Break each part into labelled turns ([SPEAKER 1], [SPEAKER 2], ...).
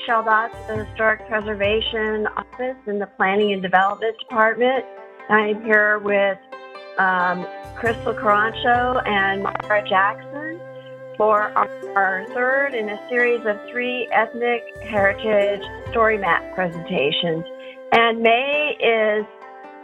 [SPEAKER 1] Michelle Dotz, the Historic Preservation Office in the Planning and Development Department. I'm here with Crystal Carancho and Mara Jackson for our third in a series of 3 ethnic heritage story map presentations. And May is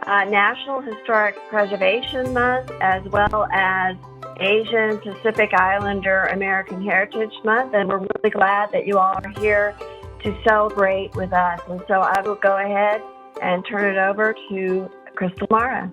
[SPEAKER 1] National Historic Preservation Month, as well as Asian Pacific Islander American Heritage Month, and we're really glad that you all are here to celebrate with us. And so I will go ahead and turn it over to Crystal Mara.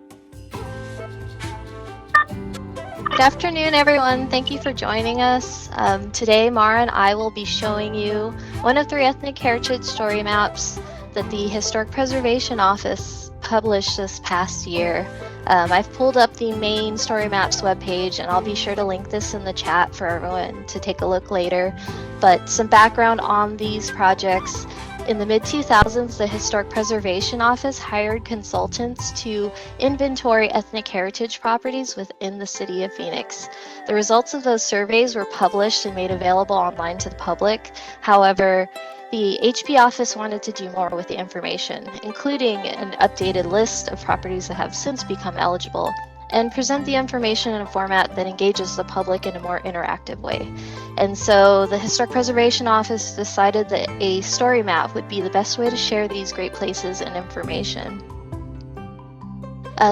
[SPEAKER 2] Good afternoon, everyone. Thank you for joining us. Today, Mara and I will be showing you one of 3 ethnic heritage story maps that the Historic Preservation Office published this past year. I've pulled up the main Story Maps webpage, and I'll be sure to link this in the chat for everyone to take a look later. But some background on these projects. In the mid-2000s, the Historic Preservation Office hired consultants to inventory ethnic heritage properties within the city of Phoenix. The results of those surveys were published and made available online to the public. However, the HP office wanted to do more with the information, including an updated list of properties that have since become eligible, and present the information in a format that engages the public in a more interactive way. And so the Historic Preservation Office decided that a story map would be the best way to share these great places and information.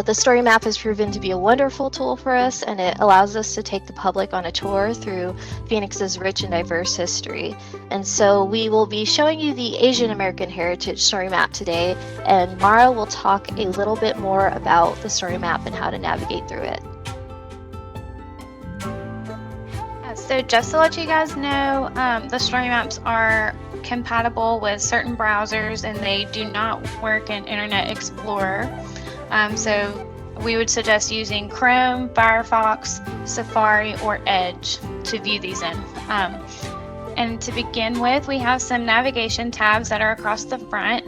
[SPEAKER 2] The story map has proven to be a wonderful tool for us, and it allows us to take the public on a tour through Phoenix's rich and diverse history. And so we will be showing you the Asian American Heritage story map today, and Mara will talk a little bit more about the story map and how to navigate through it.
[SPEAKER 3] So just to let you guys know, the story maps are compatible with certain browsers, and they do not work in Internet Explorer. So we would suggest using Chrome, Firefox, Safari, or Edge to view these in. And to begin with, we have some navigation tabs that are across the front.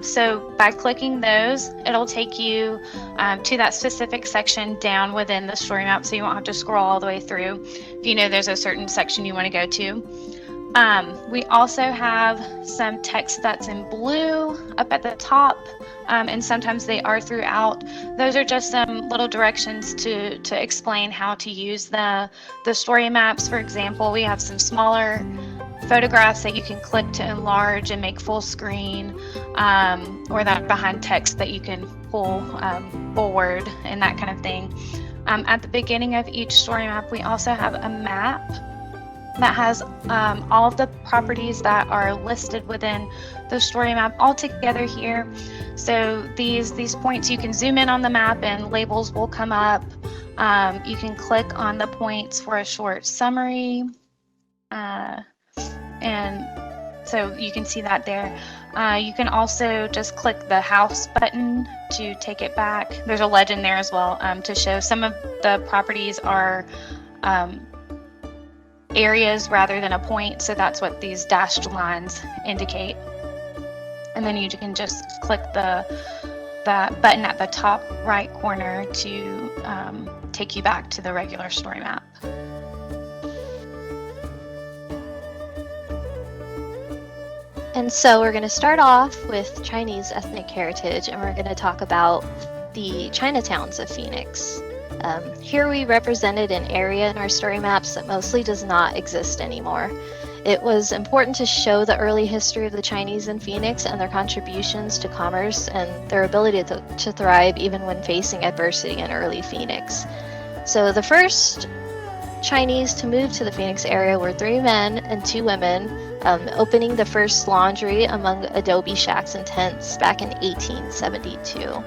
[SPEAKER 3] So by clicking those, it'll take you to that specific section down within the story map, so you won't have to scroll all the way through if you know there's a certain section you want to go to. We also have some text that's in blue up at the top, and sometimes they are throughout. Those are just some little directions to explain how to use the story maps. For example, we have some smaller photographs that you can click to enlarge and make full screen, or that behind text that you can pull forward and that kind of thing. At the beginning of each story map, we also have a map that has all of the properties that are listed within the story map all together here. So these points, you can zoom in on the map and labels will come up. You can click on the points for a short summary, and so you can see that there. You can also just click the house button to take it back. There's a legend there as well to show some of the properties are areas rather than a point, so that's what these dashed lines indicate. And then you can just click the button at the top right corner to take you back to the regular story map.
[SPEAKER 2] And so we're going to start off with Chinese ethnic heritage, and we're going to talk about the Chinatowns of Phoenix. Here we represented an area in our story maps that mostly does not exist anymore. It was important to show the early history of the Chinese in Phoenix and their contributions to commerce and their ability to thrive even when facing adversity in early Phoenix. So the first Chinese to move to the Phoenix area were 3 men and 2 women, opening the first laundry among adobe shacks and tents back in 1872.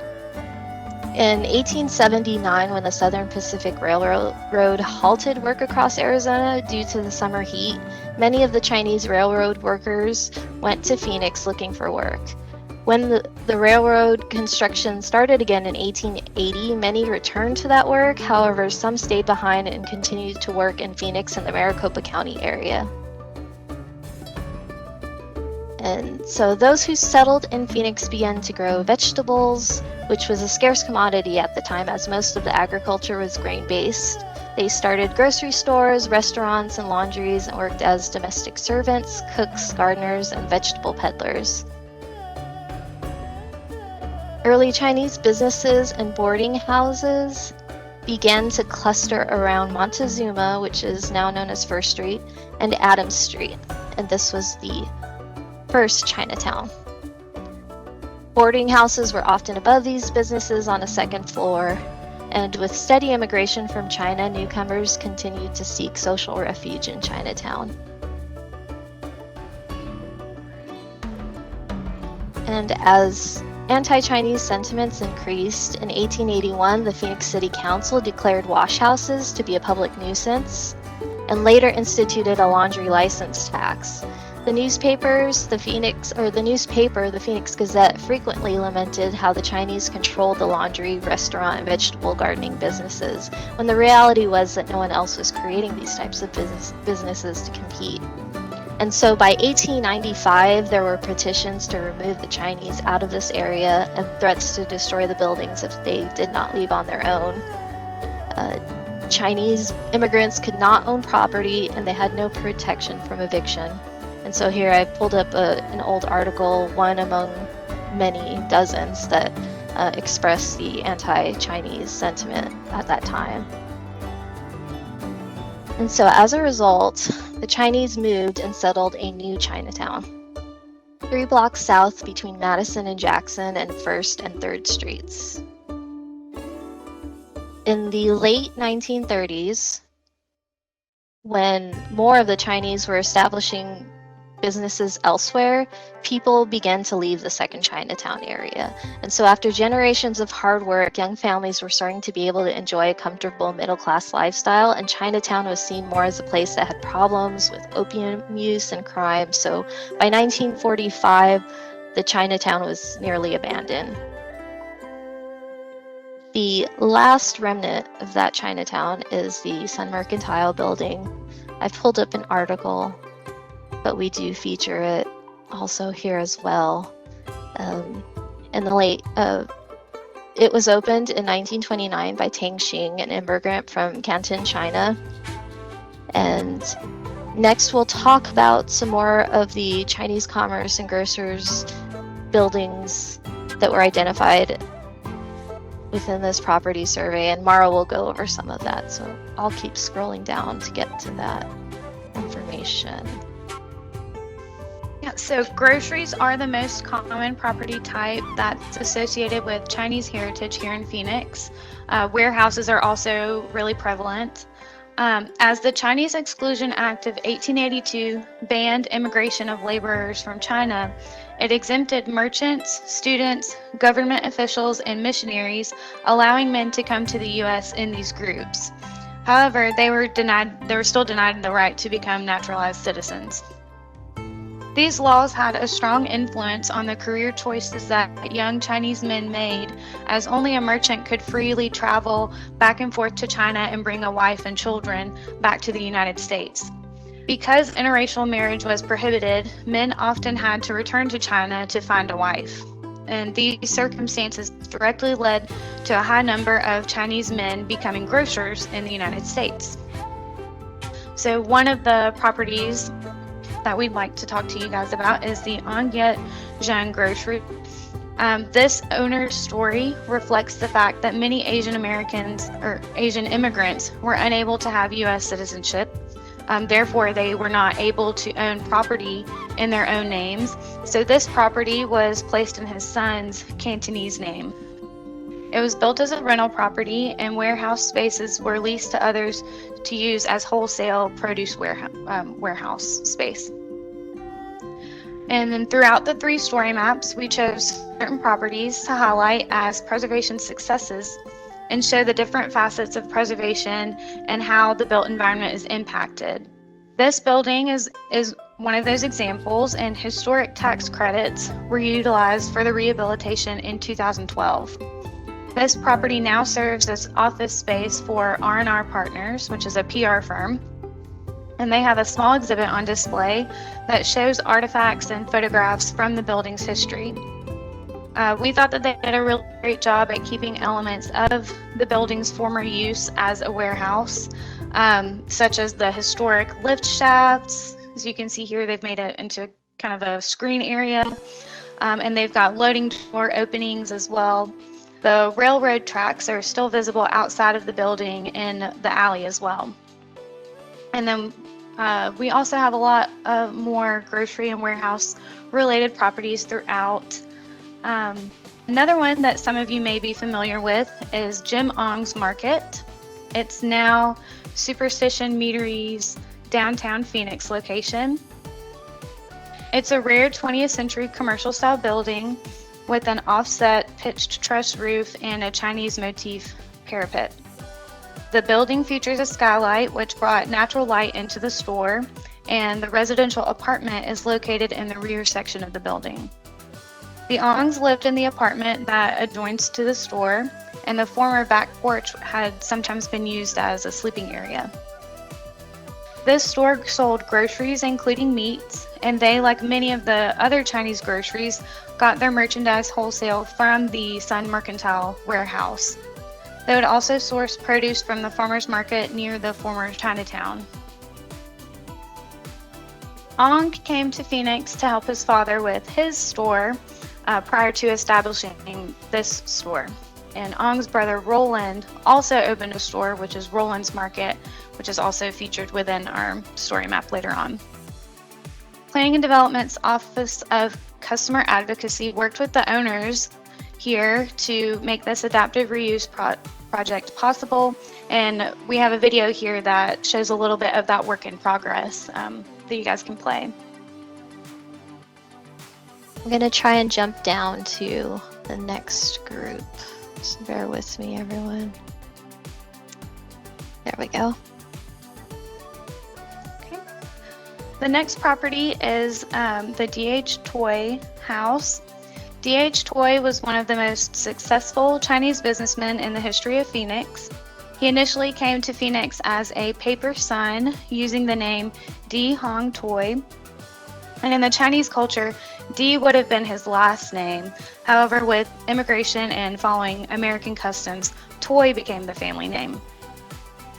[SPEAKER 2] In 1879, when the Southern Pacific Railroad halted work across Arizona due to the summer heat, many of the Chinese railroad workers went to Phoenix looking for work. When the railroad construction started again in 1880, many returned to that work. However, some stayed behind and continued to work in Phoenix and the Maricopa County area. And so those who settled in Phoenix began to grow vegetables, which was a scarce commodity at the time as most of the agriculture was grain-based. They started grocery stores, restaurants, and laundries and worked as domestic servants, cooks, gardeners, and vegetable peddlers. Early Chinese businesses and boarding houses began to cluster around Montezuma, which is now known as First Street, and Adams Street, and this was the first Chinatown. Boarding houses were often above these businesses on a second floor, and with steady immigration from China, newcomers continued to seek social refuge in Chinatown. And as anti-Chinese sentiments increased, in 1881, the Phoenix City Council declared washhouses to be a public nuisance and later instituted a laundry license tax. The newspaper, the Phoenix Gazette, frequently lamented how the Chinese controlled the laundry, restaurant, and vegetable gardening businesses, when the reality was that no one else was creating these types of businesses to compete. And so by 1895, there were petitions to remove the Chinese out of this area and threats to destroy the buildings if they did not leave on their own. Chinese immigrants could not own property, and they had no protection from eviction. And so here I pulled up an old article, one among many dozens that expressed the anti-Chinese sentiment at that time. And so as a result, the Chinese moved and settled a new Chinatown, 3 blocks south between Madison and Jackson and 1st and 3rd Streets. In the late 1930s, when more of the Chinese were establishing businesses elsewhere, people began to leave the second Chinatown area. And so after generations of hard work, young families were starting to be able to enjoy a comfortable middle-class lifestyle, and Chinatown was seen more as a place that had problems with opium use and crime. So by 1945, the Chinatown was nearly abandoned. The last remnant of that Chinatown is the Sun Mercantile Building. I've pulled up an article, but we do feature it also here as well. In the late, it was opened in 1929 by Tang, an immigrant from Canton, China. And next we'll talk about some more of the Chinese commerce and grocers buildings that were identified within this property survey, and Mara will go over some of that. So I'll keep scrolling down to get to that information.
[SPEAKER 3] Yeah, so groceries are the most common property type that's associated with Chinese heritage here in Phoenix. Warehouses are also really prevalent. As the Chinese Exclusion Act of 1882 banned immigration of laborers from China, it exempted merchants, students, government officials, and missionaries, allowing men to come to the U.S. in these groups. However, they were still denied the right to become naturalized citizens. These laws had a strong influence on the career choices that young Chinese men made, as only a merchant could freely travel back and forth to China and bring a wife and children back to the United States. Because interracial marriage was prohibited, men often had to return to China to find a wife. And these circumstances directly led to a high number of Chinese men becoming grocers in the United States. So one of the properties that we'd like to talk to you guys about is the Ongye Zhang Grocery. This owner's story reflects the fact that many Asian Americans or Asian immigrants were unable to have U.S. citizenship. Therefore, they were not able to own property in their own names. So this property was placed in his son's Cantonese name. It was built as a rental property, and warehouse spaces were leased to others to use as wholesale produce warehouse space. And then throughout the 3 story maps, we chose certain properties to highlight as preservation successes and show the different facets of preservation and how the built environment is impacted. This building is one of those examples, and historic tax credits were utilized for the rehabilitation in 2012. This property now serves as office space for R&R Partners, which is a PR firm, and they have a small exhibit on display that shows artifacts and photographs from the building's history. We thought that they did a really great job at keeping elements of the building's former use as a warehouse, such as the historic lift shafts. As you can see here, they've made it into kind of a screen area, and they've got loading door openings as well. The railroad tracks are still visible outside of the building in the alley as well. And then we also have a lot of more grocery and warehouse related properties throughout. Another one that some of you may be familiar with is Jim Ong's Market. It's now Superstition Meadery's downtown Phoenix location. It's a rare 20th century commercial style building with an offset pitched truss roof and a Chinese motif parapet. The building features a skylight which brought natural light into the store, and the residential apartment is located in the rear section of the building. The Ongs lived in the apartment that adjoins to the store, and the former back porch had sometimes been used as a sleeping area. This store sold groceries, including meats, and they, like many of the other Chinese groceries, got their merchandise wholesale from the Sun Mercantile warehouse. They would also source produce from the farmers market near the former Chinatown. Ong came to Phoenix to help his father with his store prior to establishing this store. And Ong's brother Roland also opened a store, which is Roland's Market, which is also featured within our story map later on. Planning and Development's Office of Customer Advocacy worked with the owners here to make this adaptive reuse project possible, and we have a video here that shows a little bit of that work in progress that you guys can play.
[SPEAKER 2] I'm going to try and jump down to the next group. Just bear with me, everyone. There we go.
[SPEAKER 3] Okay. The next property is the DH Toy House. DH Toy was one of the most successful Chinese businessmen in the history of Phoenix. He initially came to Phoenix as a paper son using the name D Hong Toy. And in the Chinese culture, D would have been his last name. However, with immigration and following American customs, Toy became the family name.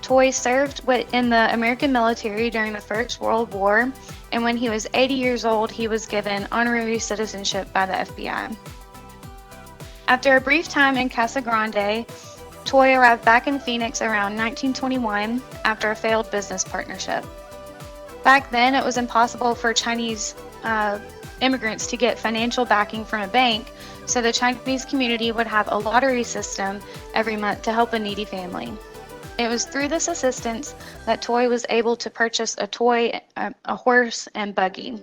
[SPEAKER 3] Toy served in the American military during the First World War, and when he was 80 years old, he was given honorary citizenship by the FBI. After a brief time in Casa Grande, Toy arrived back in Phoenix around 1921 after a failed business partnership. Back then, it was impossible for Chinese immigrants to get financial backing from a bank, so the Chinese community would have a lottery system every month to help a needy family. It was through this assistance that Toy was able to purchase a horse and buggy.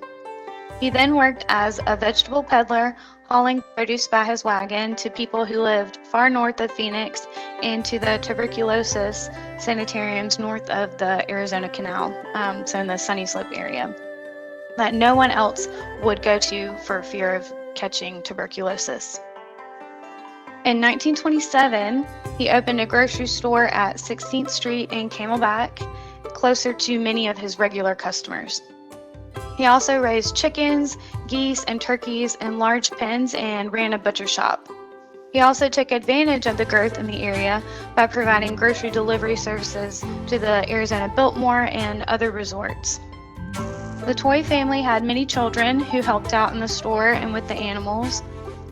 [SPEAKER 3] He then worked as a vegetable peddler, hauling produce by his wagon to people who lived far north of Phoenix and to the tuberculosis sanitariums north of the Arizona Canal, so in the Sunny Slope area, that no one else would go to for fear of catching tuberculosis. In 1927, he opened a grocery store at 16th Street in Camelback, closer to many of his regular customers. He also raised chickens, geese, and turkeys in large pens and ran a butcher shop. He also took advantage of the growth in the area by providing grocery delivery services to the Arizona Biltmore and other resorts. The Toy family had many children who helped out in the store and with the animals,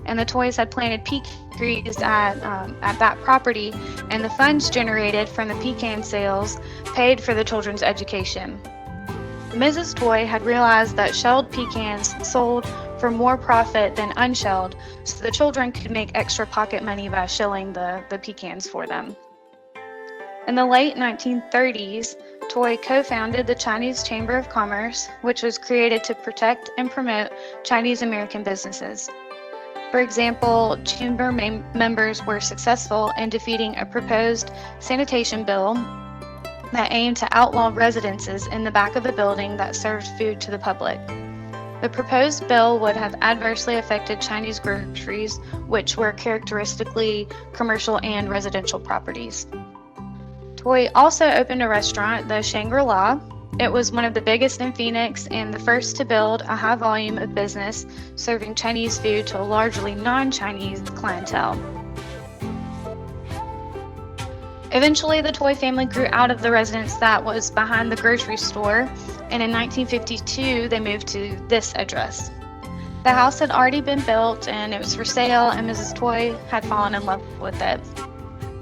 [SPEAKER 3] and the Toys had planted pecan trees at that property, and the funds generated from the pecan sales paid for the children's education. Mrs. Toy had realized that shelled pecans sold for more profit than unshelled, so the children could make extra pocket money by shelling the pecans for them. In the late 1930s, Toy co-founded the Chinese Chamber of Commerce, which was created to protect and promote Chinese American businesses. For example, chamber members were successful in defeating a proposed sanitation bill that aimed to outlaw residences in the back of the building that served food to the public. The proposed bill would have adversely affected Chinese groceries, which were characteristically commercial and residential properties. Toy also opened a restaurant, the Shangri-La, It was one of the biggest in Phoenix and the first to build a high volume of business serving Chinese food to a largely non-Chinese clientele. Eventually, the Toy family grew out of the residence that was behind the grocery store, and in 1952, they moved to this address. The house had already been built and it was for sale, and Mrs. Toy had fallen in love with it.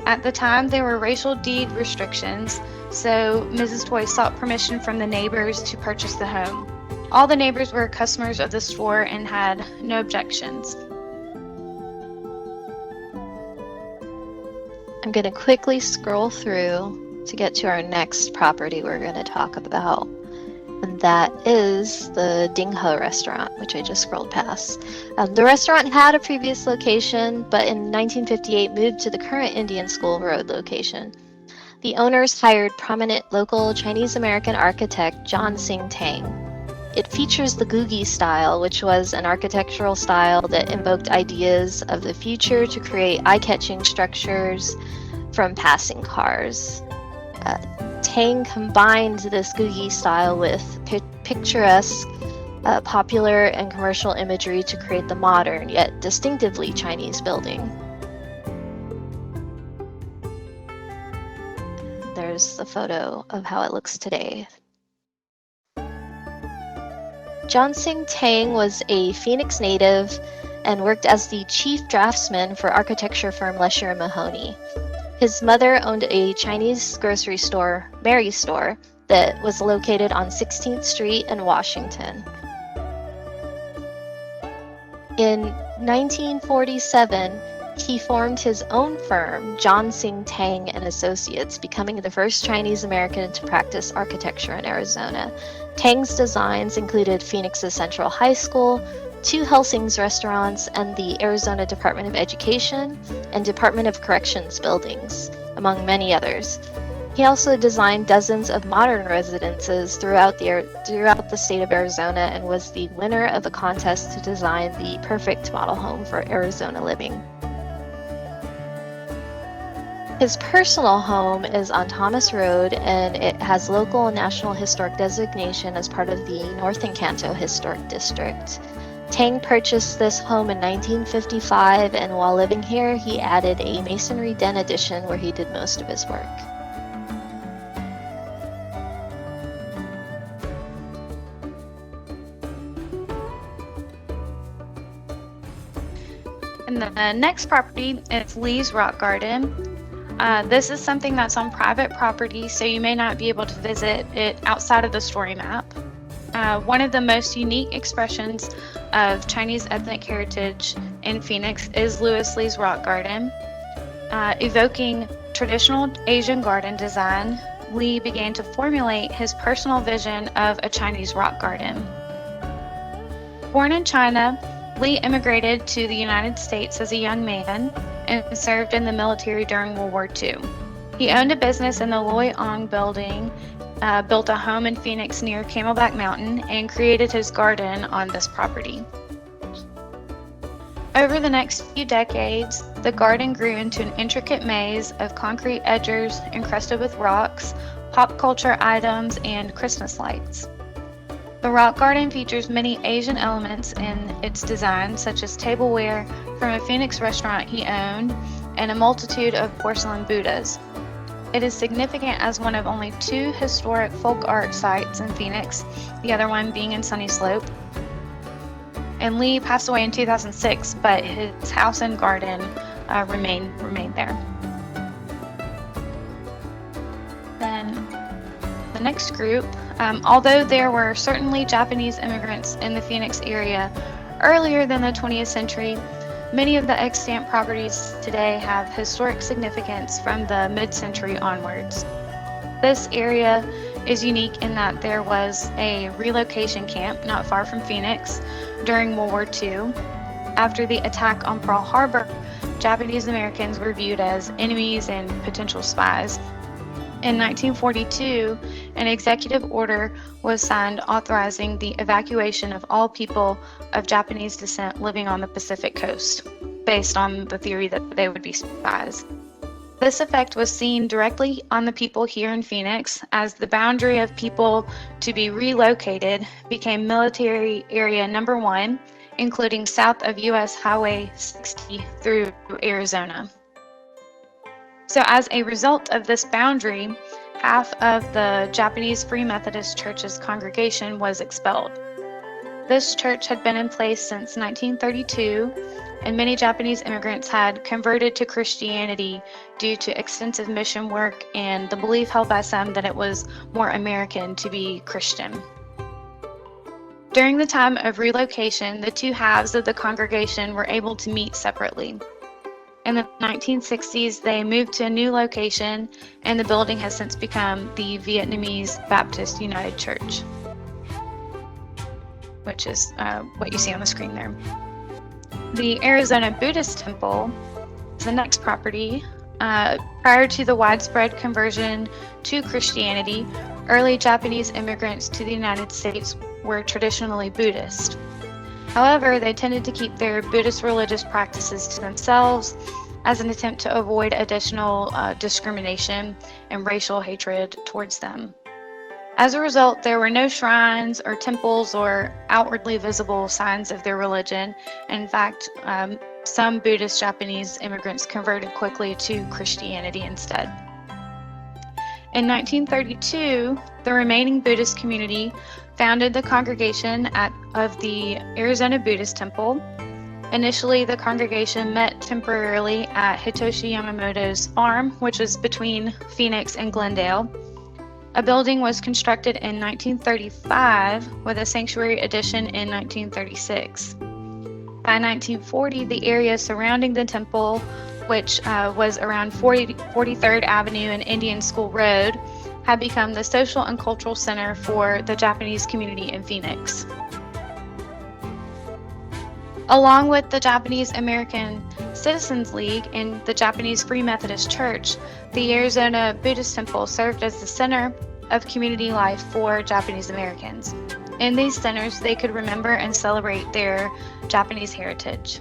[SPEAKER 3] At the time, there were racial deed restrictions, so Mrs. Toy sought permission from the neighbors to purchase the home. All the neighbors were customers of the store and had no objections.
[SPEAKER 2] I'm going to quickly scroll through to get to our next property we're going to talk about, and that is the Dinghy Restaurant, which I just scrolled past. The restaurant had a previous location, but in 1958 moved to the current Indian School Road location. The owners hired prominent local Chinese-American architect Singh Tang. It features the Googie style, which was an architectural style that invoked ideas of the future to create eye-catching structures from passing cars. Tang combined this Googie style with picturesque, popular and commercial imagery to create the modern yet distinctively Chinese building. There's the photo of how it looks today. Singh Tang was a Phoenix native and worked as the chief draftsman for architecture firm Lesher & Mahoney. His mother owned a Chinese grocery store, Mary's Store, that was located on 16th Street in Washington. In 1947, he formed his own firm, Singh Tang and Associates, becoming the first Chinese American to practice architecture in Arizona. Tang's designs included Phoenix's Central High School, 2 Helsing's restaurants, and the Arizona Department of Education and Department of Corrections buildings, among many others. He also designed dozens of modern residences throughout the state of Arizona and was the winner of a contest to design the perfect model home for Arizona living. His personal home is on Thomas Road, and it has local and national historic designation as part of the North Encanto Historic District. Tang purchased this home in 1955, and while living here, he added a masonry den addition where he did most of his work.
[SPEAKER 3] And the next property is Lee's Rock Garden. This is something that's on private property, so you may not be able to visit it outside of the Storymap. One of the most unique expressions of Chinese ethnic heritage in Phoenix is Louis Lee's Rock Garden. Evoking traditional Asian garden design, Lee began to formulate his personal vision of a Chinese rock garden. Born in China, Lee immigrated to the United States as a young man and served in the military during World War II. He owned a business in the Loy-Ong building, built a home in Phoenix near Camelback Mountain, and created his garden on this property. Over the next few decades, the garden grew into an intricate maze of concrete edgers encrusted with rocks, pop culture items, and Christmas lights. The rock garden features many Asian elements in its design, such as tableware from a Phoenix restaurant he owned and a multitude of porcelain Buddhas. It is significant as one of only 2 historic folk art sites in Phoenix, the other one being in Sunny Slope. And Lee passed away in 2006, but his house and garden remained there. Then the next group, although there were certainly Japanese immigrants in the Phoenix area earlier than the 20th century, many of the extant properties today have historic significance from the mid-century onwards. This area is unique in that there was a relocation camp not far from Phoenix during World War II. After the attack on Pearl Harbor, Japanese Americans were viewed as enemies and potential spies. In 1942, an executive order was signed authorizing the evacuation of all people of Japanese descent living on the Pacific coast, based on the theory that they would be spies. This effect was seen directly on the people here in Phoenix, as the boundary of people to be relocated became Military Area Number 1, including south of US Highway 60 through Arizona. So as a result of this boundary, half of the Japanese Free Methodist Church's congregation was expelled. This church had been in place since 1932, and many Japanese immigrants had converted to Christianity due to extensive mission work and the belief held by some that it was more American to be Christian. During the time of relocation, the two halves of the congregation were able to meet separately. In the 1960s, they moved to a new location, and the building has since become the Vietnamese Baptist United Church, which is what you see on the screen there. The Arizona Buddhist Temple is the next property. Prior to the widespread conversion to Christianity, early Japanese immigrants to the United States were traditionally Buddhist. However, they tended to keep their Buddhist religious practices to themselves as an attempt to avoid additional discrimination and racial hatred towards them. As a result, there were no shrines or temples or outwardly visible signs of their religion. In fact, some Buddhist Japanese immigrants converted quickly to Christianity instead. In 1932, the remaining Buddhist community founded the congregation of the Arizona Buddhist Temple. Initially, the congregation met temporarily at Hitoshi Yamamoto's farm, which was between Phoenix and Glendale. A building was constructed in 1935 with a sanctuary addition in 1936. By 1940, the area surrounding the temple, which was around 43rd Avenue and Indian School Road, had become the social and cultural center for the Japanese community in Phoenix. Along with the Japanese American Citizens League and the Japanese Free Methodist Church, the Arizona Buddhist Temple served as the center of community life for Japanese Americans. In these centers, they could remember and celebrate their Japanese heritage.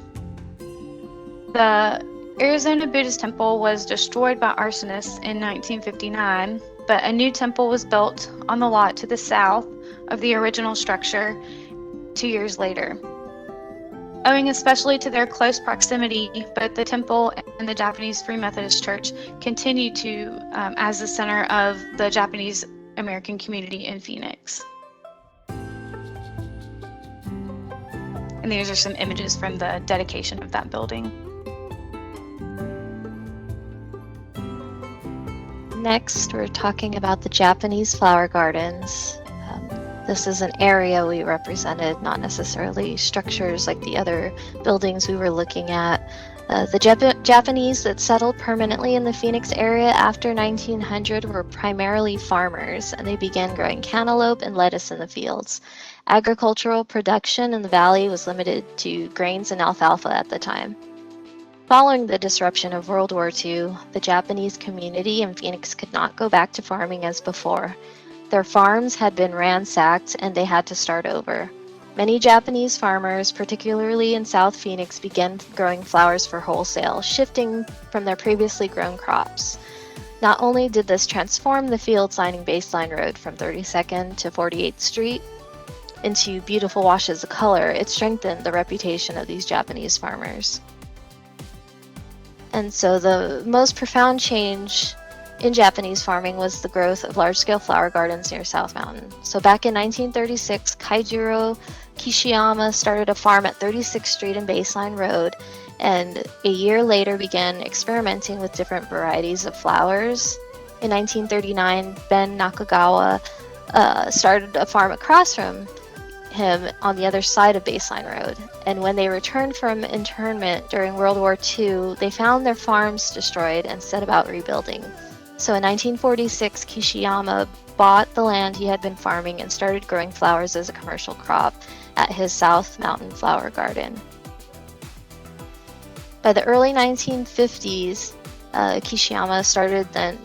[SPEAKER 3] The Arizona Buddhist Temple was destroyed by arsonists in 1959, but a new temple was built on the lot to the south of the original structure 2 years later. Owing especially to their close proximity, both the temple and the Japanese Free Methodist Church continue to as the center of the Japanese American community in Phoenix. And these are some images from the dedication of that building.
[SPEAKER 2] Next, we're talking about the Japanese flower gardens. This is an area we represented, not necessarily structures like the other buildings we were looking at. The Japanese that settled permanently in the Phoenix area after 1900 were primarily farmers, and they began growing cantaloupe and lettuce in the fields. Agricultural production in the valley was limited to grains and alfalfa at the time. Following the disruption of World War II, the Japanese community in Phoenix could not go back to farming as before. Their farms had been ransacked and they had to start over. Many Japanese farmers, particularly in South Phoenix, began growing flowers for wholesale, shifting from their previously grown crops. Not only did this transform the fields lining Baseline Road from 32nd to 48th Street into beautiful washes of color, it strengthened the reputation of these Japanese farmers. And so the most profound change in Japanese farming was the growth of large-scale flower gardens near South Mountain. So back in 1936, Kaijiro Kishiyama started a farm at 36th Street and Baseline Road, and a year later began experimenting with different varieties of flowers. In 1939, Ben Nakagawa started a farm across from him on the other side of Baseline Road. And when they returned from internment during World War II, they found their farms destroyed and set about rebuilding. So in 1946, Kishiyama bought the land he had been farming and started growing flowers as a commercial crop at his South Mountain Flower Garden. By the early 1950s, Kishiyama started then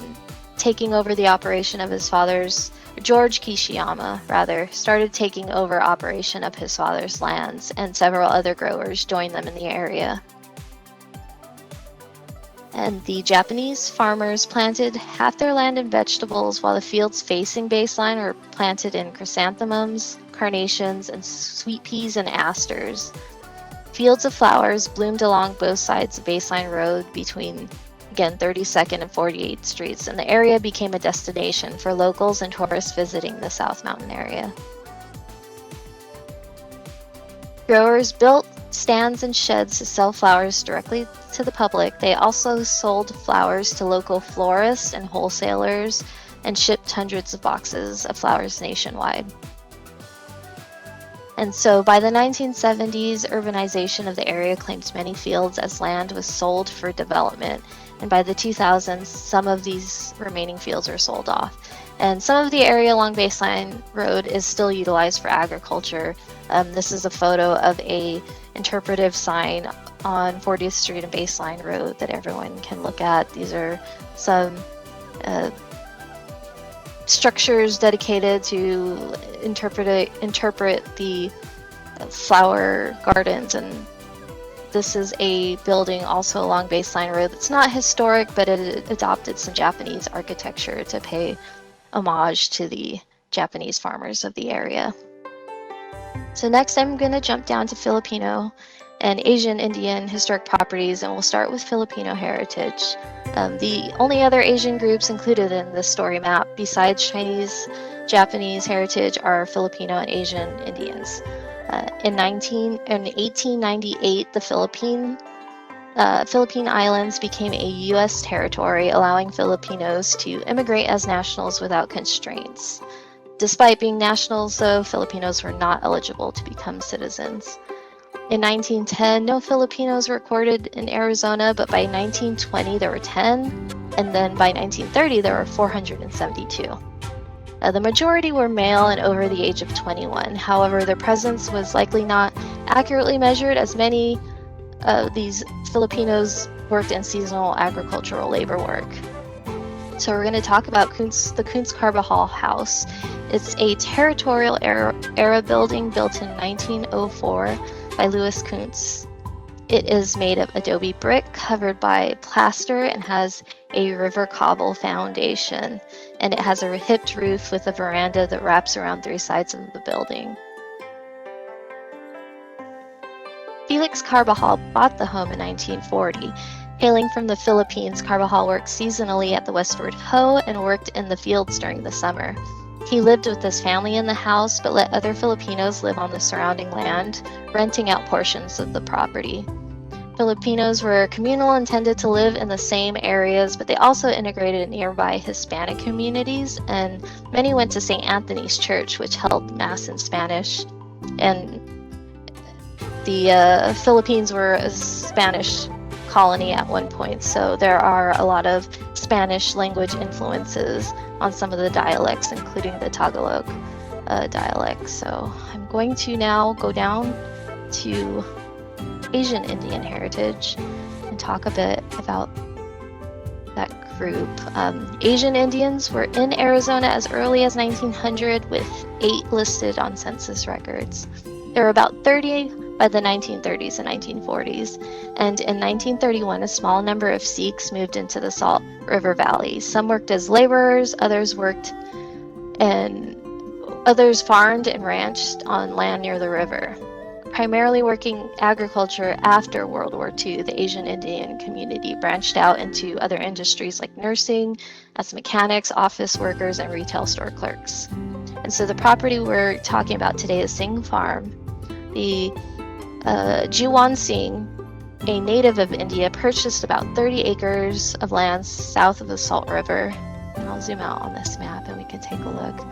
[SPEAKER 2] taking over the operation of his father's, George Kishiyama, rather, started taking over operation of his father's lands, and several other growers joined them in the area. And the Japanese farmers planted half their land in vegetables, while the fields facing baseline were planted in chrysanthemums, carnations, and sweet peas and asters. Fields of flowers bloomed along both sides of Baseline Road between, again, 32nd and 48th Streets, and the area became a destination for locals and tourists visiting the South Mountain area. Growers built stands and sheds to sell flowers directly to the public. They also sold flowers to local florists and wholesalers and shipped hundreds of boxes of flowers nationwide. And so by the 1970s, urbanization of the area claimed many fields as land was sold for development. And by the 2000s, some of these remaining fields were sold off. And some of the area along Baseline Road is still utilized for agriculture. This is a photo of a interpretive sign on 40th Street and Baseline Road that everyone can look at. These are some structures dedicated to interpret the flower gardens, and this is a building also along Baseline Road that's not historic, but it adopted some Japanese architecture to pay homage to the Japanese farmers of the area. So next I'm going to jump down to Filipino and Asian Indian historic properties, and we'll start with Filipino heritage. The only other Asian groups included in this story map besides Chinese, Japanese heritage are Filipino and Asian Indians. In 1898, the Philippine Islands became a U.S. territory, allowing Filipinos to immigrate as nationals without constraints. Despite being nationals, though, Filipinos were not eligible to become citizens. In 1910, no Filipinos were recorded in Arizona, but by 1920 there were 10, and then by 1930 there were 472. The majority were male and over the age of 21. However, their presence was likely not accurately measured, as many of these Filipinos worked in seasonal agricultural labor work. So we're going to talk about the Carbohol house. It's a territorial era building built in 1904 by Louis Kuntz. It is made of adobe brick covered by plaster and has a river cobble foundation. And it has a hipped roof with a veranda that wraps around 3 sides of the building. Felix Carbajal bought the home in 1940. Hailing from the Philippines, Carbohol worked seasonally at the Westward Ho and worked in the fields during the summer. He lived with his family in the house, but let other Filipinos live on the surrounding land, renting out portions of the property. Filipinos were communal and tended to live in the same areas, but they also integrated nearby Hispanic communities, and many went to St. Anthony's Church, which held Mass in Spanish. And the Philippines were a Spanish colony at one point, so there are a lot of Spanish language influences on some of the dialects, including the Tagalog dialect. So I'm going to now go down to Asian Indian heritage and talk a bit about that group. Asian Indians were in Arizona as early as 1900, with 8 listed on census records. There were about 30 by the 1930s and 1940s, and in 1931 a small number of Sikhs moved into the Salt River Valley. Some worked as laborers, others farmed and ranched on land near the river. Primarily working agriculture after World War II, the Asian Indian community branched out into other industries like nursing, as mechanics, office workers, and retail store clerks. And so the property we're talking about today is Singh Farm. The Jiwan Singh, a native of India, purchased about 30 acres of land south of the Salt River. And I'll zoom out on this map and we can take a look.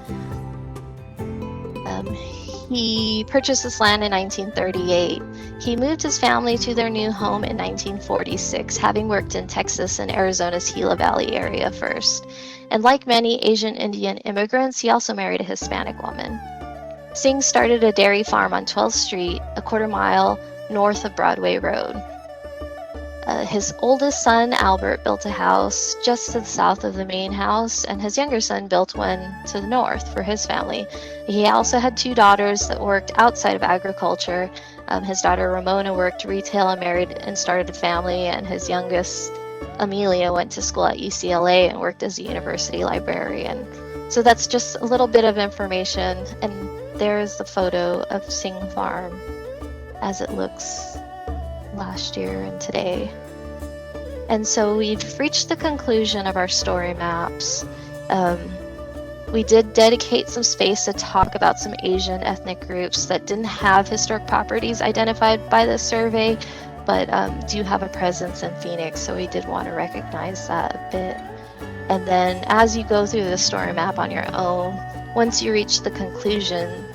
[SPEAKER 2] He purchased this land in 1938. He moved his family to their new home in 1946, having worked in Texas and Arizona's Gila Valley area first. And like many Asian Indian immigrants, he also married a Hispanic woman. Singh started a dairy farm on 12th Street, a quarter-mile north of Broadway Road. His oldest son, Albert, built a house just to the south of the main house, and his younger son built one to the north for his family. He also had 2 daughters that worked outside of agriculture. His daughter Ramona worked retail and married and started a family, and his youngest Amelia went to school at UCLA and worked as a university librarian. So that's just a little bit of information. And there's the photo of Singh Farm as it looks last year and today. And so we've reached the conclusion of our story maps. We did dedicate some space to talk about some Asian ethnic groups that didn't have historic properties identified by the survey, but do have a presence in Phoenix, so we did want to recognize that a bit. And then as you go through the story map on your own, once you reach the conclusion,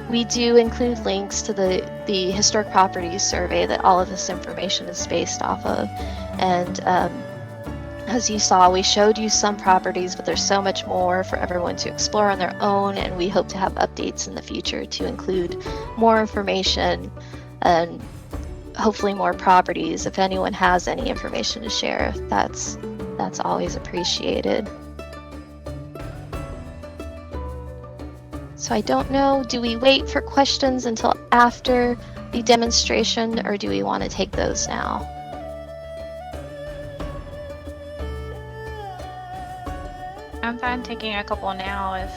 [SPEAKER 2] we do include links to the historic properties survey that all of this information is based off of. And as you saw, we showed you some properties, but there's so much more for everyone to explore on their own, and we hope to have updates in the future to include more information and hopefully more properties. If anyone has any information to share, that's always appreciated. So I don't know, do we wait for questions until after the demonstration, or do we want to take those now?
[SPEAKER 3] I'm fine taking a couple now if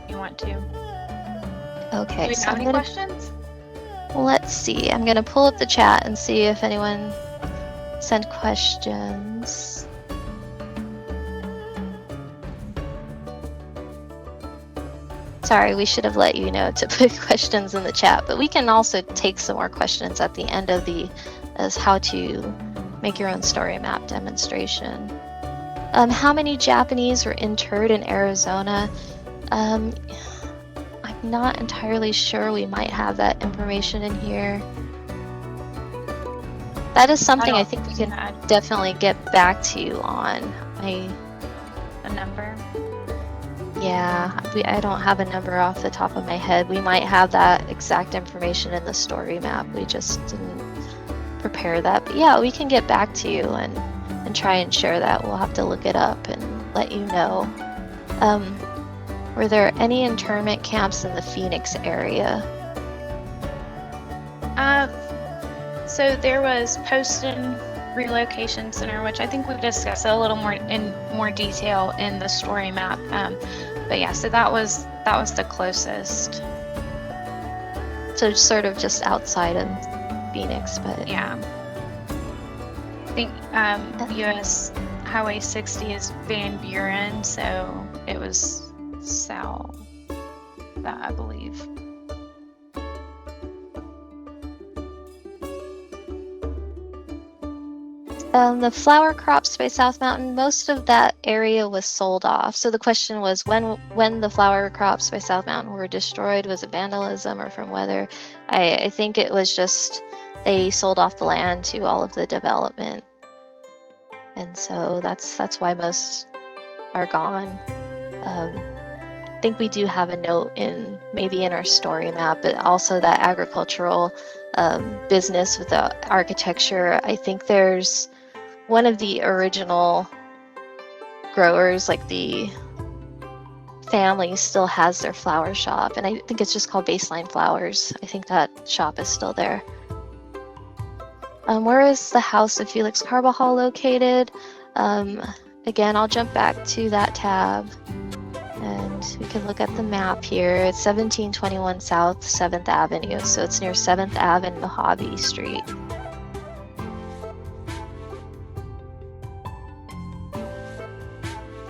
[SPEAKER 3] you want to.
[SPEAKER 2] Okay,
[SPEAKER 3] Do we
[SPEAKER 2] so
[SPEAKER 3] have any questions?
[SPEAKER 2] let's see. I'm gonna pull up the chat and see if anyone sent questions. Sorry, we should have let you know to put questions in the chat, but we can also take some more questions at the end of as how to make your own story map demonstration. How many Japanese were interred in Arizona? I'm not entirely sure. We might have that information in here. That is something I think we can definitely get back to you on.
[SPEAKER 3] A number?
[SPEAKER 2] Yeah, I don't have a number off the top of my head. We might have that exact information in the story map. We just didn't prepare that. But yeah, we can get back to you and try and share that. We'll have to look it up and let you know. Were there any internment camps in the Phoenix area?
[SPEAKER 3] So there was Poston Relocation Center, which I think we've discussed a little more in more detail in the story map. But yeah, so that was the closest.
[SPEAKER 2] So sort of just outside of Phoenix, but
[SPEAKER 3] yeah. I think US Highway 60 is Van Buren, so it was south, that I believe.
[SPEAKER 2] The flower crops by South Mountain, most of that area was sold off. So the question was when the flower crops by South Mountain were destroyed, was it vandalism or from weather? I think it was just they sold off the land to all of the development. And so that's why most are gone. I think we do have a note maybe in our story map, but also that agricultural business with the architecture. I think there's one of the original growers, like the family, still has their flower shop, and I think it's just called Baseline Flowers. I think that shop is still there. Where is the house of Felix Carbajal located? Again, I'll jump back to that tab and we can look at the map here. It's 1721 South 7th Avenue, so it's near 7th Ave and Mojave Street.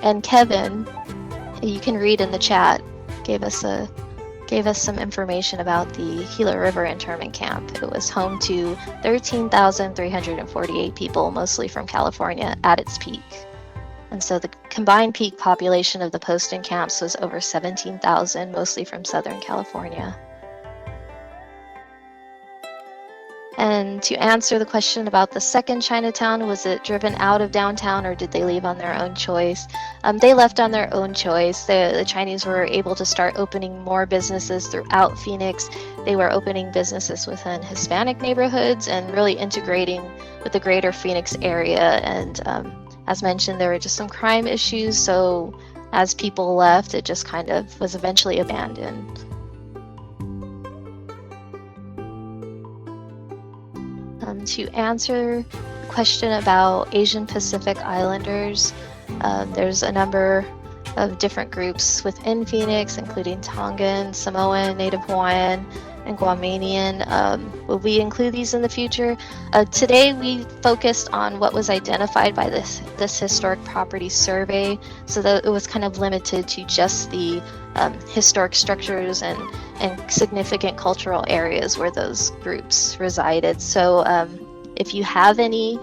[SPEAKER 2] And Kevin, you can read in the chat, gave us some information about the Gila River internment camp. It was home to 13,348 people, mostly from California, at its peak. And so the combined peak population of the Poston camps was over 17,000, mostly from Southern California. And to answer the question about the second Chinatown, was it driven out of downtown or did they leave on their own choice? They left on their own choice. The Chinese were able to start opening more businesses throughout Phoenix. They were opening businesses within Hispanic neighborhoods and really integrating with the greater Phoenix area. And as mentioned, there were just some crime issues. So as people left, it just kind of was eventually abandoned. To answer the question about Asian Pacific Islanders. There's a number of different groups within Phoenix, including Tongan, Samoan, Native Hawaiian, and Guamanian. Will we include these in the future? Today we focused on what was identified by this historic property survey, so that it was kind of limited to just the historic structures and significant cultural areas where those groups resided. So if you have any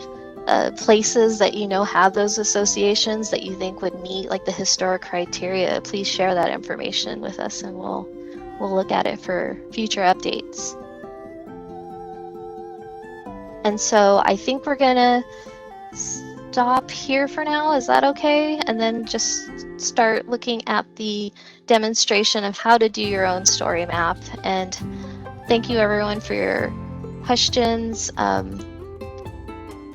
[SPEAKER 2] places that you know have those associations that you think would meet like the historic criteria, please share that information with us, and we'll look at it for future updates. And so I think we're gonna stop here for now. Is that okay? And then just start looking at the demonstration of how to do your own story map. And thank you everyone for your questions.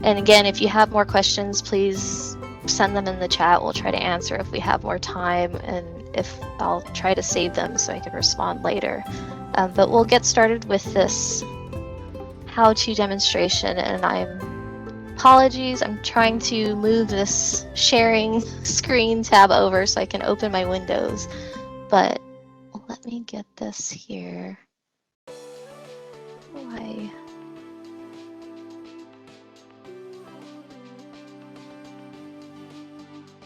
[SPEAKER 2] And again, if you have more questions, please send them in the chat. We'll try to answer if we have more time, and if I'll try to save them so I can respond later. But we'll get started with this how-to demonstration, and apologies, I'm trying to move this sharing screen tab over so I can open my windows, but let me get this here. Why?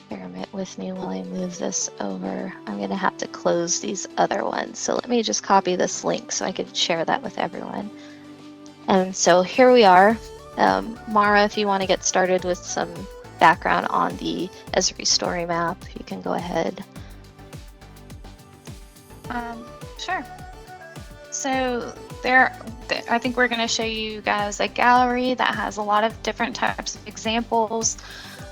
[SPEAKER 2] Bear with me while I move this over. I'm gonna have to close these other ones. So let me just copy this link so I can share that with everyone. And so here we are. Mara, if you want to get started with some background on the Esri story map, you can go ahead.
[SPEAKER 3] Sure. So I think we're going to show you guys a gallery that has a lot of different types of examples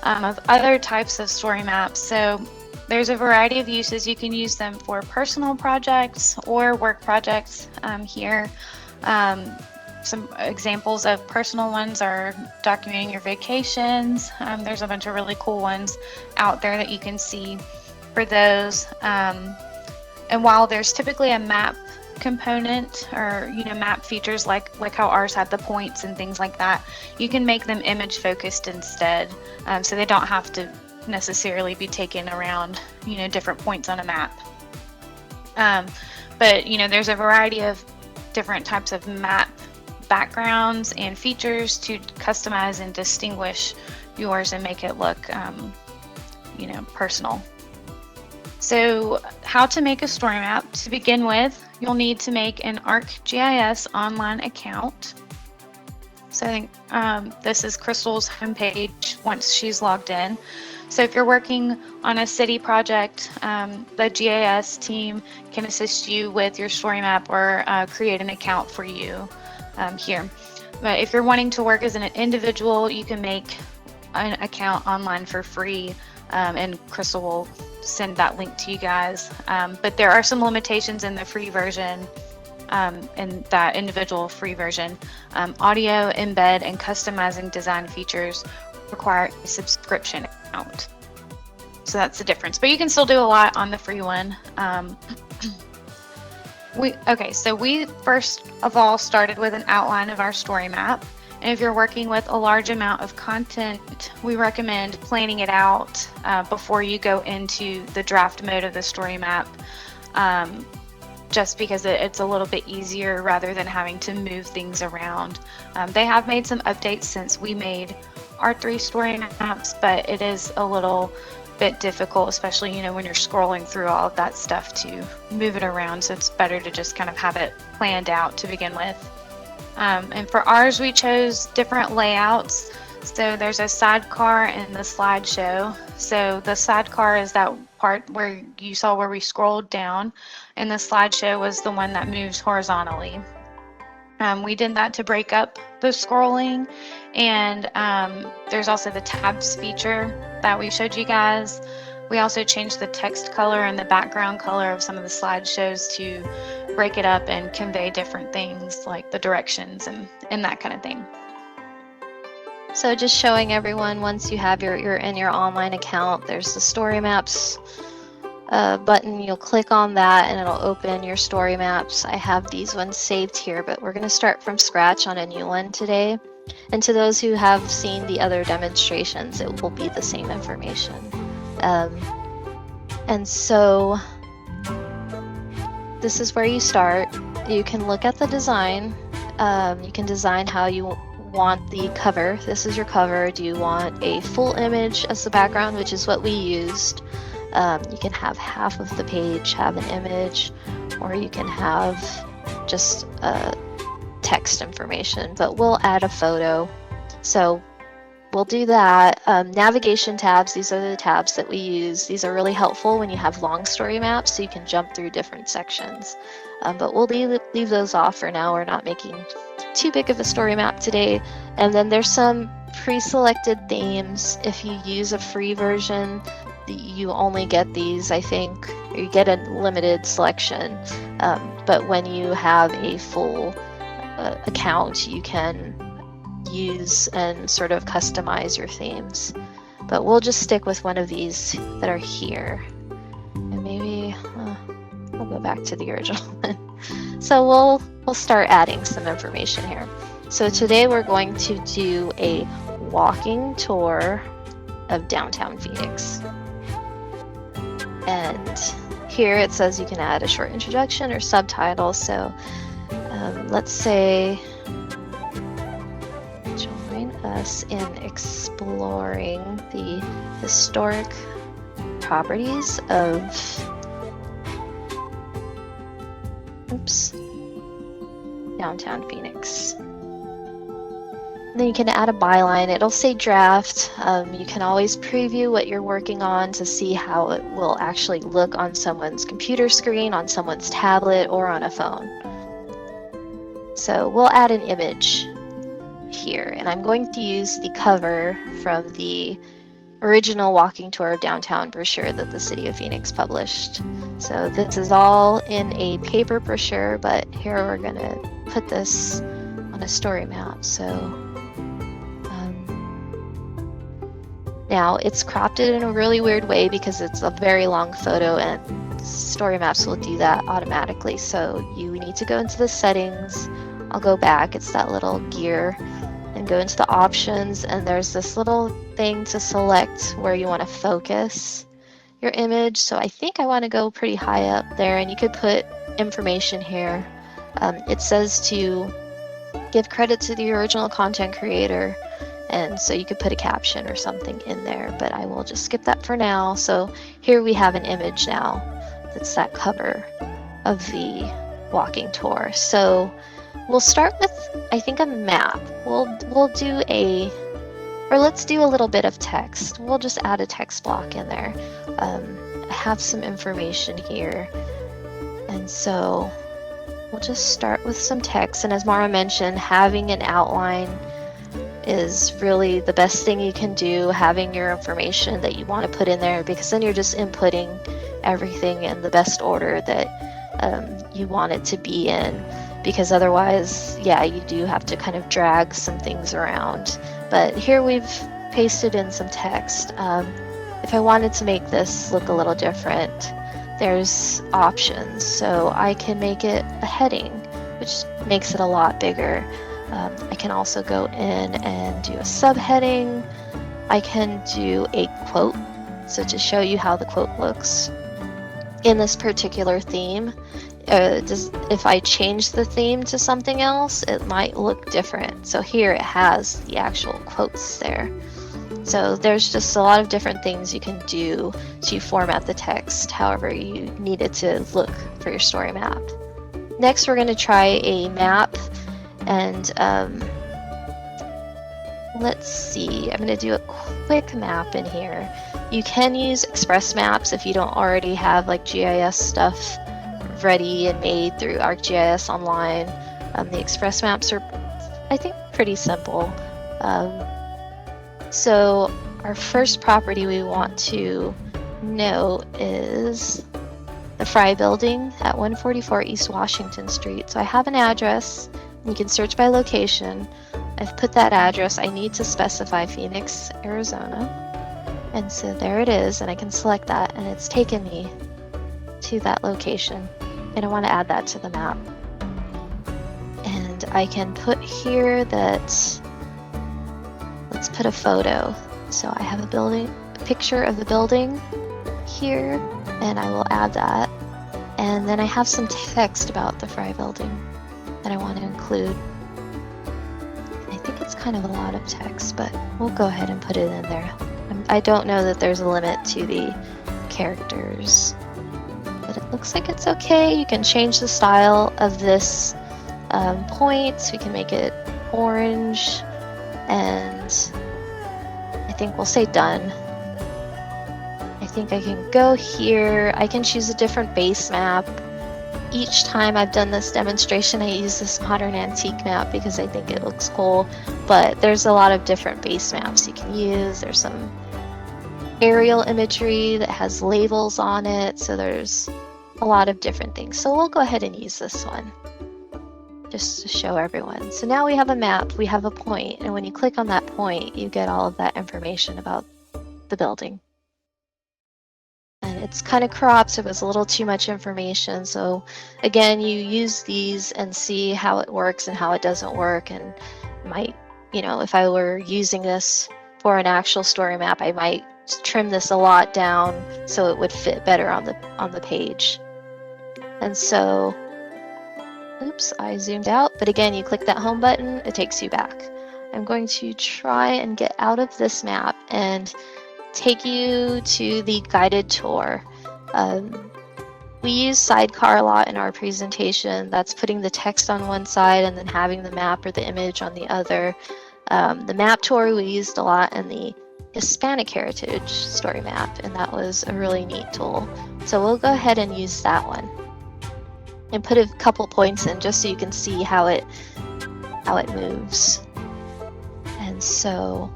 [SPEAKER 3] of other types of story maps. So there's a variety of uses. You can use them for personal projects or work projects here. Some examples of personal ones are documenting your vacations. There's a bunch of really cool ones out there that you can see for those. And while there's typically a map component or map features like how ours had the points and things like that, you can make them image focused instead, so they don't have to necessarily be taken around different points on a map. But there's a variety of different types of map backgrounds and features to customize and distinguish yours and make it look personal. So how to make a story map. To begin with, you'll need to make an ArcGIS online account. So I think this is Crystal's homepage once she's logged in. So if you're working on a city project, the GIS team can assist you with your story map or create an account for you here. But if you're wanting to work as an individual, you can make an account online for free, and Crystal will send that link to you guys. But there are some limitations in the free version, in that individual free version. Audio, embed, and customizing design features require a subscription account. So that's the difference. But you can still do a lot on the free one. So we first of all started with an outline of our story map. And if you're working with a large amount of content, we recommend planning it out before you go into the draft mode of the story map, just because it's a little bit easier rather than having to move things around. They have made some updates since we made our 3 story maps, but it is a little bit difficult, especially when you're scrolling through all of that stuff, to move it around. So it's better to just kind of have it planned out to begin with. And for ours, we chose different layouts. So there's a sidecar and the slideshow. So the sidecar is that part where you saw where we scrolled down, and the slideshow was the one that moves horizontally. We did that to break up the scrolling, and there's also the tabs feature that we showed you guys. We also changed the text color and the background color of some of the slideshows to break it up and convey different things like the directions and that kind of thing.
[SPEAKER 2] So just showing everyone, once you have you're in your online account, there's the story maps button. You'll click on that and it'll open your story maps. I have these ones saved here, but we're going to start from scratch on a new one today. And to those who have seen the other demonstrations, it will be the same information. And so this is where you start. You can look at the design. You can design how you want the cover. This is your cover. Do you want a full image as the background, which is what we used? You can have half of the page have an image, or you can have just text information, but we'll add a photo. So we'll do that. Navigation tabs, these are the tabs that we use. These are really helpful when you have long story maps, so you can jump through different sections. But we'll leave those off for now. We're not making too big of a story map today. And then there's some pre-selected themes. If you use a free version, you only get these, I think, or you get a limited selection. But when you have a full account, you can use and sort of customize your themes. But we'll just stick with one of these that are here. And maybe I'll go back to the original one. So we'll start adding some information here. So today we're going to do a walking tour of downtown Phoenix. And here it says you can add a short introduction or subtitles. So let's say, join us in exploring the historic properties of downtown Phoenix. And then you can add a byline. It'll say draft. You can always preview what you're working on to see how it will actually look on someone's computer screen, on someone's tablet, or on a phone. So we'll add an image here, and I'm going to use the cover from the original walking tour of downtown brochure that the City of Phoenix published. So this is all in a paper brochure, but here we're going to put this on a story map. So now it's cropped it in a really weird way because it's a very long photo, and story maps will do that automatically. So you need to go into the settings. I'll go back. It's that little gear, and go into the options, and there's this little thing to select where you want to focus your image. So I think I want to go pretty high up there, and you could put information here. It says to give credit to the original content creator, and so you could put a caption or something in there, but I will just skip that for now. So here we have an image now that's that cover of the walking tour. So we'll start with, I think, a map. We'll do let's do a little bit of text. We'll just add a text block in there. I have some information here, and so we'll just start with some text. And as Mara mentioned, having an outline is really the best thing you can do, having your information that you want to put in there, because then you're just inputting everything in the best order that you want it to be in, because otherwise, yeah, you do have to kind of drag some things around. But here we've pasted in some text. If I wanted to make this look a little different, there's options. So I can make it a heading, which makes it a lot bigger. I can also go in and do a subheading. I can do a quote, so to show you how the quote looks in this particular theme. If I change the theme to something else, it might look different. So here it has the actual quotes there. So there's just a lot of different things you can do to format the text however you need it to look for your story map. Next, we're going to try a map. And let's see, I'm going to do a quick map in here. You can use Express Maps if you don't already have like GIS stuff ready and made through ArcGIS Online. The Express Maps are, I think, pretty simple. So our first property we want to know is the Fry Building at 144 East Washington Street. So I have an address. You can search by location. I've put that address. I need to specify Phoenix, Arizona. And so there it is, and I can select that, and it's taken me to that location. And I want to add that to the map. And I can put here that let's put a photo. So I have a picture of the building here, and I will add that. And then I have some text about the Fry building that I want to include. I think it's kind of a lot of text, but we'll go ahead and put it in there. I don't know that there's a limit to the characters, but it looks like it's okay. You can change the style of this point. We can make it orange, and I think we'll say done. I think I can go here. I can choose a different base map. Each time I've done this demonstration, I use this modern antique map because I think it looks cool, but there's a lot of different base maps you can use. There's some aerial imagery that has labels on it, so there's a lot of different things. So we'll go ahead and use this one just to show everyone. So now we have a map, we have a point, and when you click on that point, you get all of that information about the building. And it's kind of cropped, so it was a little too much information. So again, you use these and see how it works and how it doesn't work. And might, if I were using this for an actual story map, I might trim this a lot down so it would fit better on the page. And so, oops, I zoomed out. But again, you click that home button, it takes you back. I'm going to try and get out of this map and take you to the guided tour. We use sidecar a lot in our presentation. That's putting the text on one side and then having the map or the image on the other. The map tour we used a lot in the Hispanic Heritage story map, and that was a really neat tool. So we'll go ahead and use that one and put a couple points in just so you can see how it moves. And so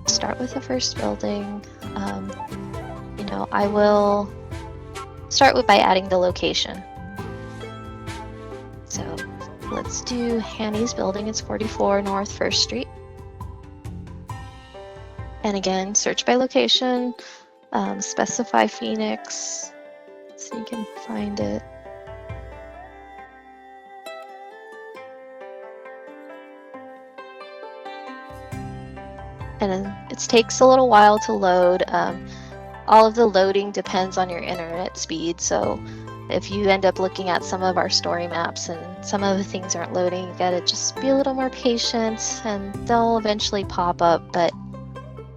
[SPEAKER 2] start with the first building. I will start by adding the location. So let's do Hanny's building. It's 44 North 1st Street. And again, search by location, specify Phoenix so you can find it. And it takes a little while to load. All of the loading depends on your internet speed. So if you end up looking at some of our story maps and some of the things aren't loading, you gotta just be a little more patient and they'll eventually pop up. But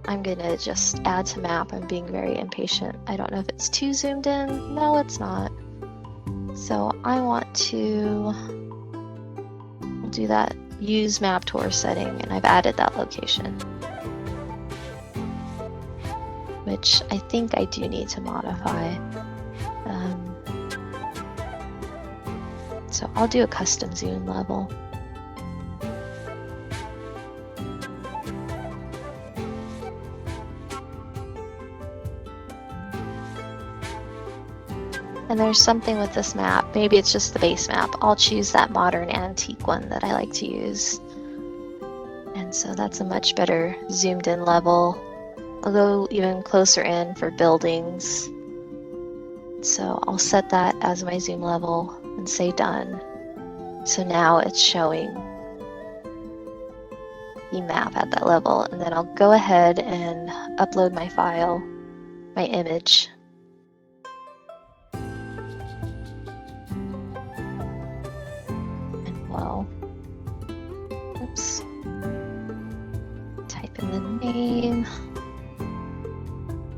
[SPEAKER 2] I'm gonna just add to map. I'm being very impatient. I don't know if it's too zoomed in. No, it's not. So I want to do that use map tour setting, and I've added that location, which I think I do need to modify. So I'll do a custom zoom level. And there's something with this map. Maybe it's just the base map. I'll choose that modern antique one that I like to use. And so that's a much better zoomed in level. I'll go even closer in for buildings. So I'll set that as my zoom level and say done. So now it's showing the map at that level. And then I'll go ahead and upload my file, my image. And well, oops. Type in the name.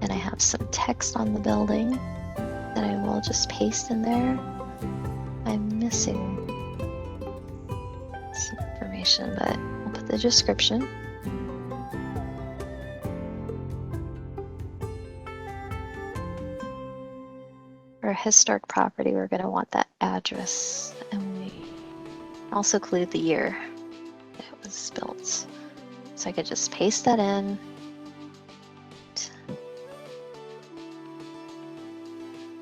[SPEAKER 2] And I have some text on the building that I will just paste in there. I'm missing some information, but I'll put the description. For a historic property, we're going to want that address, and we also include the year it was built. So I could just paste that in.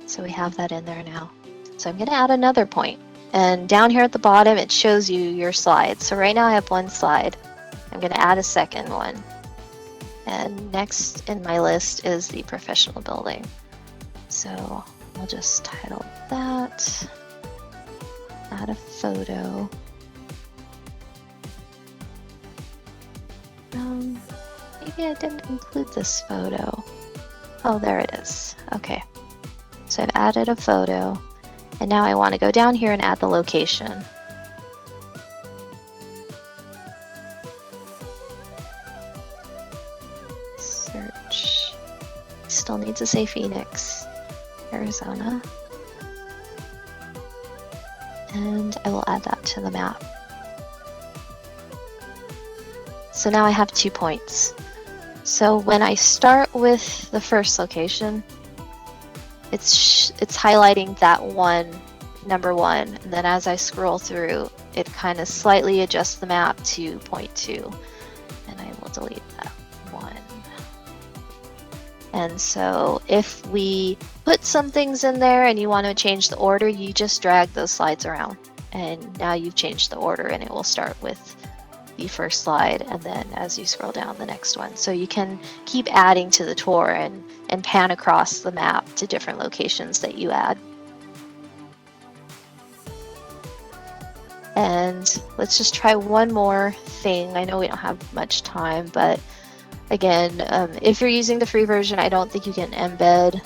[SPEAKER 2] So we have that in there now. So I'm going to add another point. And down here at the bottom, it shows you your slides. So right now I have one slide. I'm going to add a second one. And next in my list is the professional building. So I'll just title that, add a photo. Maybe I didn't include this photo. Oh, there it is. Okay. So I've added a photo, and now I want to go down here and add the location. Search. Still need to say Phoenix, Arizona. And I will add that to the map. So now I have 2 points. So when I start with the first location, it's highlighting that one, number 1, and then as I scroll through, it kind of slightly adjusts the map to point 2, and I will delete that 1. And so if we put some things in there and you want to change the order, you just drag those slides around, and now you've changed the order, and it will start with the first slide, and then as you scroll down, the next one. So you can keep adding to the tour and pan across the map to different locations that you add. And let's just try one more thing. I know we don't have much time, but again, if you're using the free version, I don't think you can embed,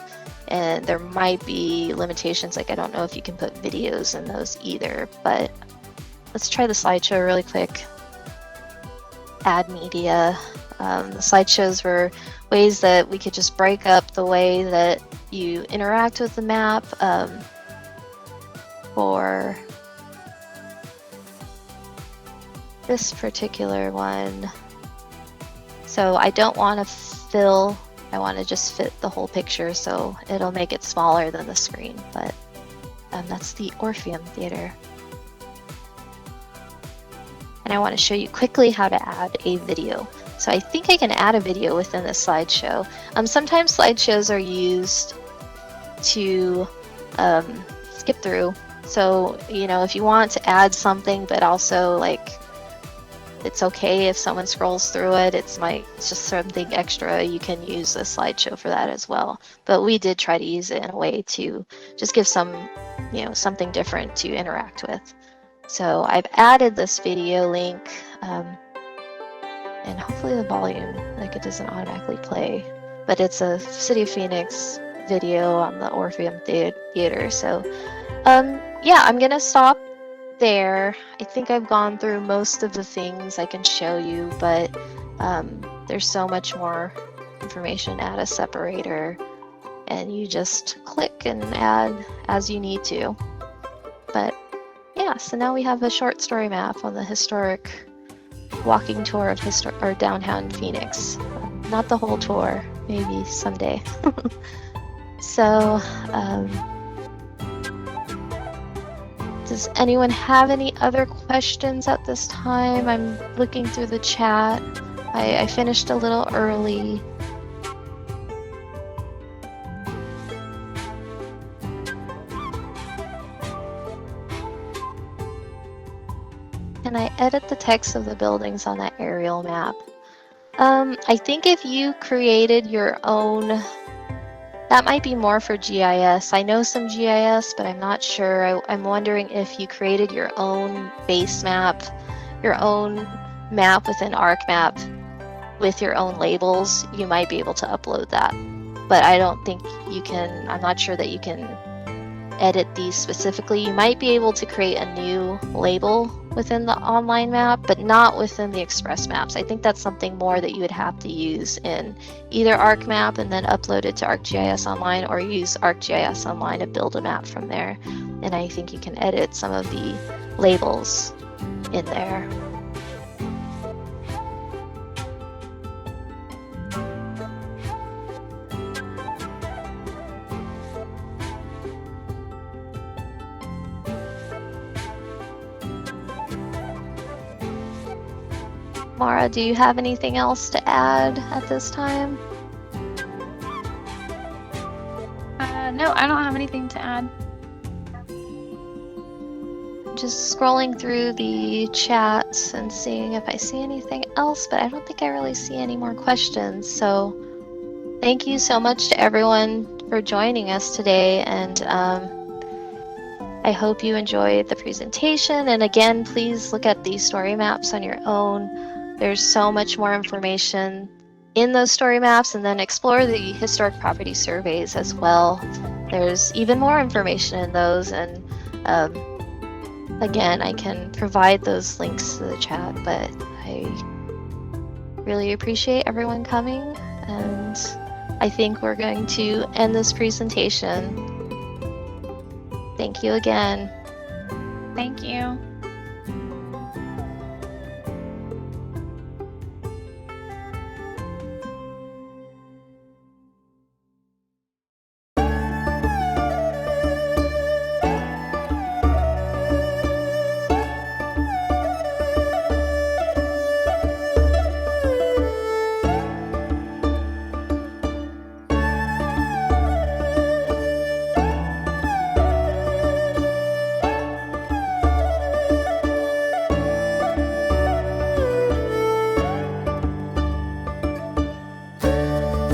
[SPEAKER 2] and there might be limitations. Like I don't know if you can put videos in those either, but let's try the slideshow really quick. Add media. The slideshows were ways that we could just break up the way that you interact with the map. For this particular one, so I don't want to fill, I want to just fit the whole picture, so it'll make it smaller than the screen, but that's the Orpheum Theater. And I want to show you quickly how to add a video. So I think I can add a video within the slideshow. Sometimes slideshows are used to skip through. So, you know, if you want to add something, but also like, it's okay if someone scrolls through it, it's just something extra, you can use the slideshow for that as well. But we did try to use it in a way to just give some, you know, something different to interact with. So I've added this video link, and hopefully the volume, like it doesn't automatically play, but it's a City of Phoenix video on the Orpheum Theater. So yeah, I'm gonna stop there. I think I've gone through most of the things I can show you, but there's so much more information. Add a separator, and you just click and add as you need to. But yeah, so now we have a short story map on the historic walking tour of downtown Phoenix. Not the whole tour, maybe someday. So, does anyone have any other questions at this time? I'm looking through the chat. I finished a little early. Can I edit the text of the buildings on that aerial map? I think if you created your own, that might be more for GIS. I know some GIS, but I'm not sure. I'm wondering if you created your own base map, your own map within ArcMap with your own labels, you might be able to upload that. But I don't think you can, I'm not sure that you can edit these specifically. You might be able to create a new label within the online map, but not within the Express maps. I think that's something more that you would have to use in either ArcMap and then upload it to ArcGIS Online, or use ArcGIS Online to build a map from there. And I think you can edit some of the labels in there. Mara, do you have anything else to add at this time?
[SPEAKER 3] No, I don't have anything to add.
[SPEAKER 2] Just scrolling through the chats and seeing if I see anything else, but I don't think I really see any more questions. So thank you so much to everyone for joining us today, and I hope you enjoyed the presentation. And again, please look at these story maps on your own. There's so much more information in those story maps, and then explore the historic property surveys as well. There's even more information in those, and again, I can provide those links to the chat, but I really appreciate everyone coming, and I think we're going to end this presentation. Thank you again.
[SPEAKER 3] Thank you.